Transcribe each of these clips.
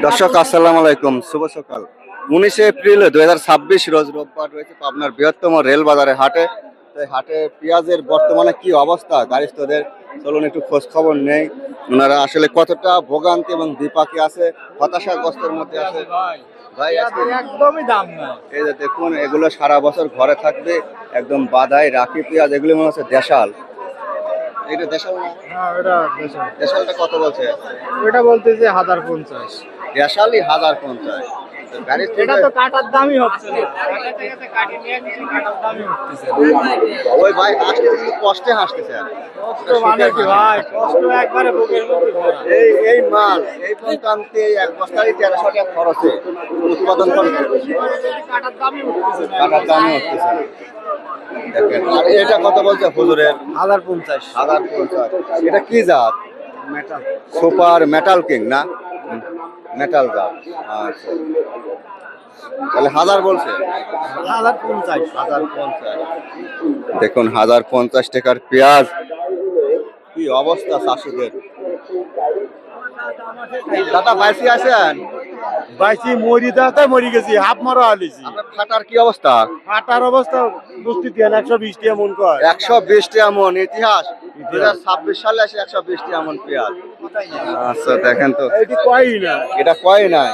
দর্শক আসসালামু আলাইকুম, শুভ সকাল। 19 এপ্রিল 2026 রোজ রোববার রয়েছে পাবনার বৃহত্তম রেল বাজারে হাটে। হাটে পেঁয়াজের বর্তমানে কি অবস্থা গাড়িস্থদের, চলুন একটু খোঁজ খবর নেই। ওনারা আসলে কতটা ভোগান্তি এবং বিপাকে আছে, হতাশাগ্রস্তের মধ্যে আছে। ভাই একদমই দাম না। এই যে দেখুন, এগুলো সারা বছর ঘরে থাকবে, একদম বাদাই রাখি পেঁয়াজ। এগুলো মনে হচ্ছে দেশাল। এটা দেশাল না? হ্যাঁ, এটা দেশাল। দেশালটা কত বলছে? এটা বলতেছে 1050। দেশালই 1050। এটা তো কাটার দামই হচ্ছে না। ওই ভাই হাসতেছে, কিন্তু কষ্টে হাসতেছে। কষ্ট মানে কি ভাই? কষ্ট একবারে বুকের মধ্যে ভরা। এই মাল এই পর্যন্ত এক বস্তায় 1300 টাকা খরচে উৎপাদন করে, কাটার দামই উঠতেছে না। টাকার দামই উঠতেছে না। দেখেন, আর এটা কত বলছে হুজুরের? 1050। 1050। এটা কি জাত? মেটাল। সুপার মেটাল কিং না? মেটাল জাত। আচ্ছা, তাহলে 1000 বলছে। 1050। 1050। দেখুন 1050 টাকার পেঁয়াজ, কি অবস্থা চাষিদের। দাদা বাইসি আছেন? বাইসি মরি দাতে মরি গেছি, হাফ মারা আলিছি। আপনার খাটার কি অবস্থা? কাটার অবস্থা বুঝতে দেন, 120 টাকা মন কয়। 120 টাকা মন। ইতিহাস 2026 সালে আসে 120 টাকা মন পেঁয়াজ। আচ্ছা দেখেন তো, এটি কয়ই না। এটা কয় নাই।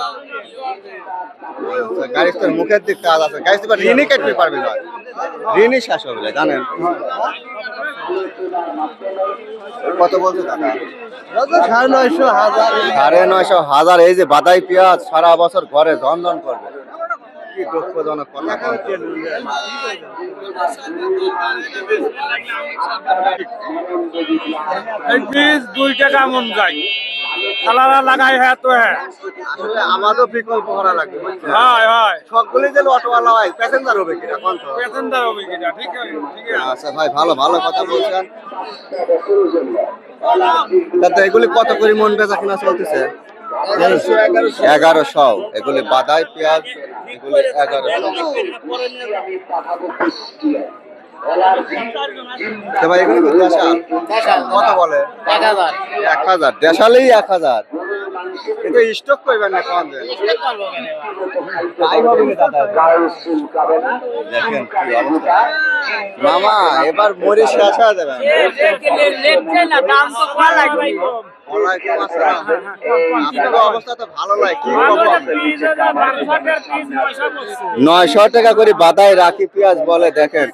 গাড়ির তোর মুখের দিক কাজ আছে, গাড়ি তো ঋণই কাটতে পারবি না, ঋণই শেষ হবে জানেন। কত বলছে দাদা? 950, 1000। 950,000। এই যে বাদাই পেঁয়াজ সারা বছর ঘরে ঝনঝন করবে, কি দুঃখজনক কথা। এই বীজ 2 টাকা মন যায়, খালারা লাগাই হ্যাঁ তো হ্যাঁ। আসলে আমারও বিকল্প করা লাগবে, বুঝছেন? হয় হয়, সবগুলি যে অটোওয়ালা হয়, প্যাসেঞ্জার হবে কিনা কোন তো? পেছনদার হবে কিনা? ঠিক আছে, ঠিক আছে। আচ্ছা ভাই, ভালো ভালো কথা বলছেন। দাদা এগুলি কত করে মন বেচা কিনা চলতেছে? 1100। এগুলি বাদাই পেঁয়াজ, এগুলি 1100। ভাই এগুলি দেশাল কত বলে? 1000। দেশালেই 1000। এটা স্টক করবেন না কোন দিন? তাই হবে না দাদা। দেখেন কি অবস্থা। মামা এবার মরি শেষ হয়ে যাবে। ওয়ালাইকুম আসসালাম। আপনার অবস্থা তো ভালো লাগে, কি খবর? 900 টাকা করে বাদাই রাখি পেঁয়াজ বলে। দেখেন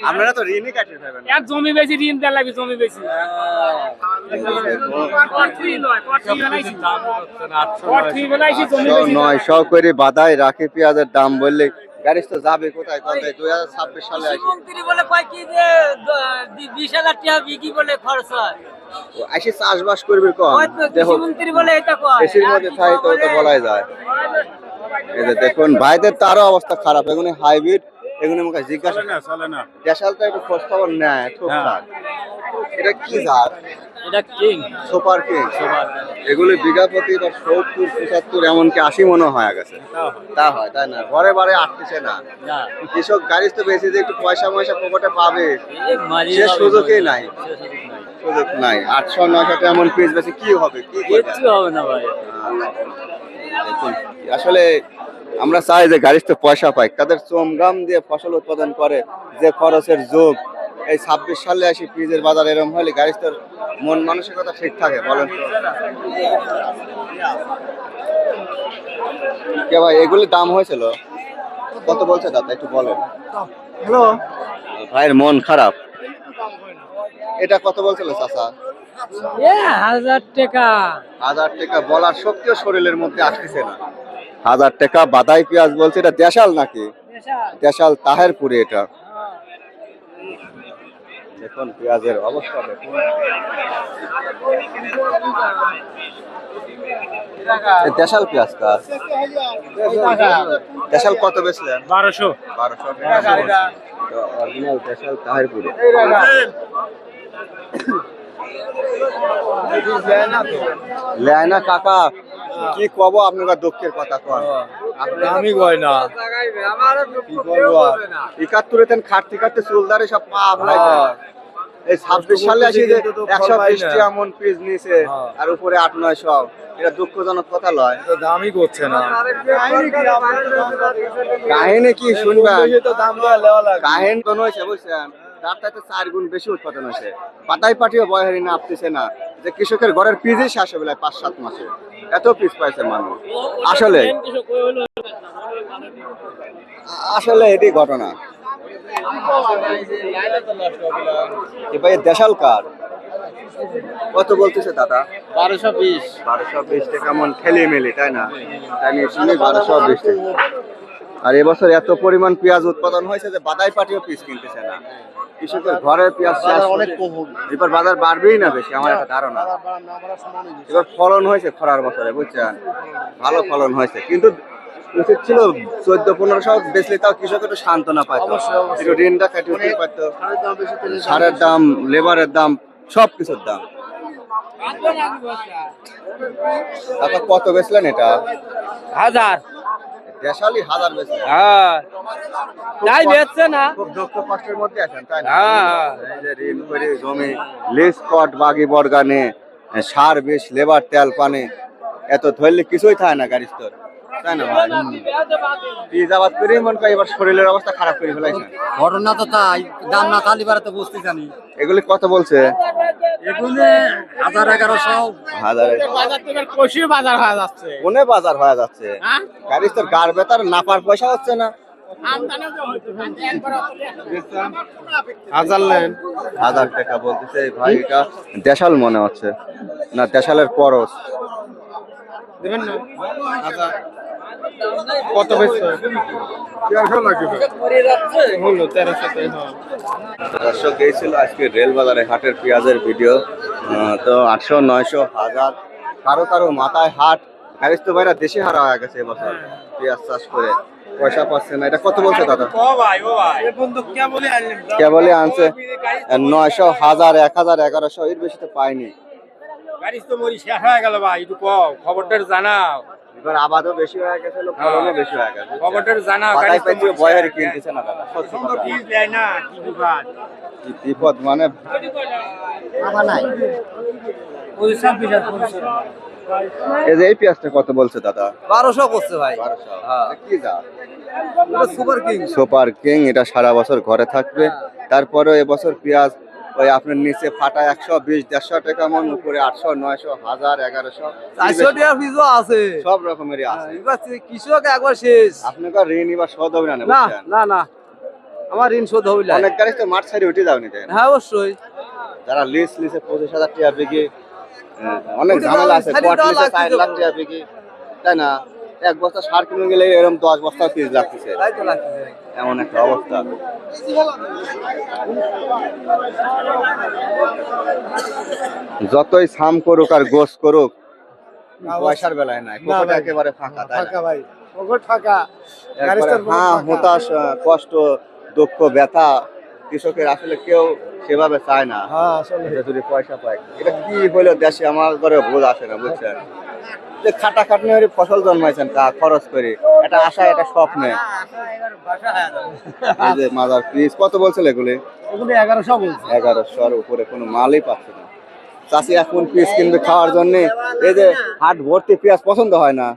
আপনারা তো ঋণই কাটিয়ে দেবেন। এক জমি বেশি ঋণ দেওয়া লাগবে, জমি বেশি। 900 করে বাদাই রাখি পেঁয়াজের দাম বললে গাড়ি তো যাবে কোথায়? 2026 সালে আসে মন্ত্রী বলে কয় কি যে 20,000 টাকা বিক্রি বলে খরচ হয়। আসে চাষবাস করবে কম। দেখো মন্ত্রী বলে এটা কয় এসির মধ্যে থাই তো বলাই যায়। এই যে দেখুন ভাইদের তো আরো অবস্থা খারাপ। এগুলো হাইব্রিড, এগুলো আমাকে জিজ্ঞাসা চলে না। দেশালটা একটু খোঁজ খবর নেয় টুকটাক। এটা কি জাত? এটা কিং সুপার কিং। এগুলি বিঘা প্রতি 70, 75, এমনকি 80 মনে হয়ে গেছে। তা হয় তাই না? ঘরে বারে আটতেছে না। কৃষক গাড়ি তো বেশি যে একটু পয়সা ময়সা পকেটে পাবে, সে সুযোগই নাই। সুযোগ নাই। 800-900 টাকা এমন পিস বেশি কি হবে? কি হবে না ভাই। দেখুন আসলে আমরা চাই যে গাড়ি তো পয়সা পাই, তাদের চমগাম দিয়ে ফসল উৎপাদন করে যে খরচের যোগ। এই 26 সালে আসি পিজের বাজার এরকম হলে গাড়ি তোর মন মানসিকতা ঠিক থাকে বলেন তো? কে ভাই এগুলি দাম হয়েছিল কত বলছে দাদা একটু বলেন। হ্যালো, ভাইয়ের মন খারাপ। এটা কত বলছিল চাচা? 1000 টাকা। 1000 টাকা বলার শক্তিও শরীরের মধ্যে আসতেছে না। 1000 টাকা বাদাই পেঁয়াজ বলছে। এটা দেশাল নাকি? দেশাল তাহেরপুরে। এটা দেখুন পেঁয়াজের অবস্থা দেখুন। দেশাল পেঁয়াজ কাজ। দেশাল কত বেচলেন? 1200। 1200 টাকা অরিজিনাল দেশাল তাহেরপুরে। লেয় না কাকা, কি কব আপনার দুঃখের কথা কন আমি কই না 71 তেন খাটতে খাটতে চুলদারে সব পা ফলাই এই 26 সালে আসি যে 120 টাকা মন পিস নিছে আর উপরে 8-900 এটা দুঃখজনক কথা লয় দামই করছে না কাহিনী কি শুনবেন তো দাম দেওয়া লাগে কাহিনী তো নইছে বুঝছেন তার চাইতে 4 গুণ বেশি উৎপাদন হয়েছে পাতায় পাটিও বয়হারি না আপতেছে না যে কৃষকের ঘরের পিসই শেষ হবে 5-7 মাসে এত পিস পাইছে মানুষ আসলে আসলে এটি ঘটনা এবার দেশাল কার কত বলতেছে দাদা 1220 টাকা মন খেলে মেলে তাই না তাই নিয়ে শুনে 1220 টাকা আর এবছর এত পরিমাণ পেঁয়াজ উৎপাদন হয়েছে যে বাদাই পাটিও পিস কিনতেছে না কৃষকের ঘরের পেঁয়াজ অনেক এবার বাজার বাড়বেই না বেশি আমার একটা ধারণা এবার ফলন হয়েছে খরার বছরে বুঝছেন ভালো ফলন হয়েছে কিন্তু উচিত ছিল 14-1500 বেচলে তাও কৃষক একটু সান্ত্বনা পাইতো একটু ঋণটা কাটিয়ে উঠতে পারতো সারের দাম লেবারের দাম সব কিছুর দাম তারপর কত বেচলেন এটা 1000 দেশালি 1000 বেচলেন হ্যাঁ তাই বেচছে না খুব দুঃখ কষ্টের মধ্যে আছেন তাই না এই যে ঋণ করে জমি লিজ কট বাগি বর্গানে সার বিষ লেবার তেল পানি এত ধরলে কিছুই থাকে না গাড়ি স্তর তাই না ভাই বীজ আবাদ করে মন করে এবার শরীরের অবস্থা খারাপ করে ফেলাইছে ঘটনা তো তাই দাম না তালি বাড়াতে বুঝতে জানি এগুলি কত বলছে এগুলো 1000-1100 বাজার থেকে কষি বাজার হয়ে যাচ্ছে কোনে বাজার হয়ে যাচ্ছে গাড়ি স্তর গার বেতার নাপার পয়সা হচ্ছে না হাজার লেন 1000 টাকা বলতেছে ভাই এটা দেশাল মনে হচ্ছে না দেশালের পরশ দেবেন না কত বেচছে 1300 লাগবে হলো 1300 তাই হ্যাঁ দর্শক এই ছিল আজকে রেল বাজারে হাটের পেঁয়াজের ভিডিও তো 800-900-1000 কারো কারো মাথায় হাট গাড়ি তো ভাইরা দেশে হারা হয়ে গেছে এবছর পেঁয়াজ চাষ করে পয়সা পাচ্ছে না এটা কত বলছে দাদা ও ভাই এই বন্ধু কে বলে আনলেন কে বলে আনছে 900-1000 1000-1100 এর বেশি তো পাইনি গাড়ি তো মরি শেষ হয়ে গেল ভাই একটু কও খবরটা জানাও এবার আবাদও বেশি হয়ে গেছে ফলনও বেশি হয়ে গেছে খবরটা জানাও গাড়ি পাইতে বয়ারি কিনতেছে না দাদা সত্যি সুন্দর কথা। বীজ দেয় না কি বিভাগ কি বিপদ মানে এই যে এই পেঁয়াজটা কত বলছে দাদা 1200 করছে ভাই 1200 কি যা সুপার কিং সুপার কিং এটা সারা বছর ঘরে থাকবে তারপরে এবছর পেঁয়াজ ওই আপনার নিচে ফাটা 120-150 টাকা মন উপরে 800-900-1000-1100 400 টাকা পিসও আছে সব রকমেরই আছে এবার কৃষক একবার শেষ আপনাকে ঋণ এবার শোধ হবে না না বুঝছেন না না আমার ঋণ শোধ হবে না অনেক গাড়ি তো মাঠ ছাড়ি উঠে যাওনি তাই না? হ্যাঁ অবশ্যই যারা লিস্ট লিসে 25,000 টাকা বিঘি অনেক উঠে ঝামেলা যাওয়া আছে ছাড়ি কোয়ার্ট দেওয়া লিসে 4 লাগতেছে লাখ টাকা বিঘি তাই না এক বস্তা সার কিনে গেলে এরকম 10 বস্তা পিস লাগতেছে তাই তো লাগছে এমন একটা অবস্থা যতই সাম করুক আর গোস করুক পয়সার বেলায় নাই পকেটে একেবারে ফাঁকা তাই না? ভাই পকেট ফাঁকা একবারে হ্যাঁ হতাশ কষ্ট দুঃখ ব্যথা কৃষকের আসলে কেউ সেভাবে চায় না হ্যাঁ আসলে যে যদি পয়সা পায় এটা কি হইলো দেশে আমার ঘরে বোঝ আসে না বুঝছেন যে খাটা খাটনি হয়ে ফসল জন্মাইছেন তা খরচ করে এটা আশা এটা স্বপ্নে এই যে মাদার পিস কত বলছিল এগুলি এগুলো 1100 বলছে 1100 উপরে কোনো মালই পাচ্ছে না চাষি এখন পিস কিনবে খাওয়ার জন্য এই যে হাট ভর্তি পেঁয়াজ পছন্দ হয় না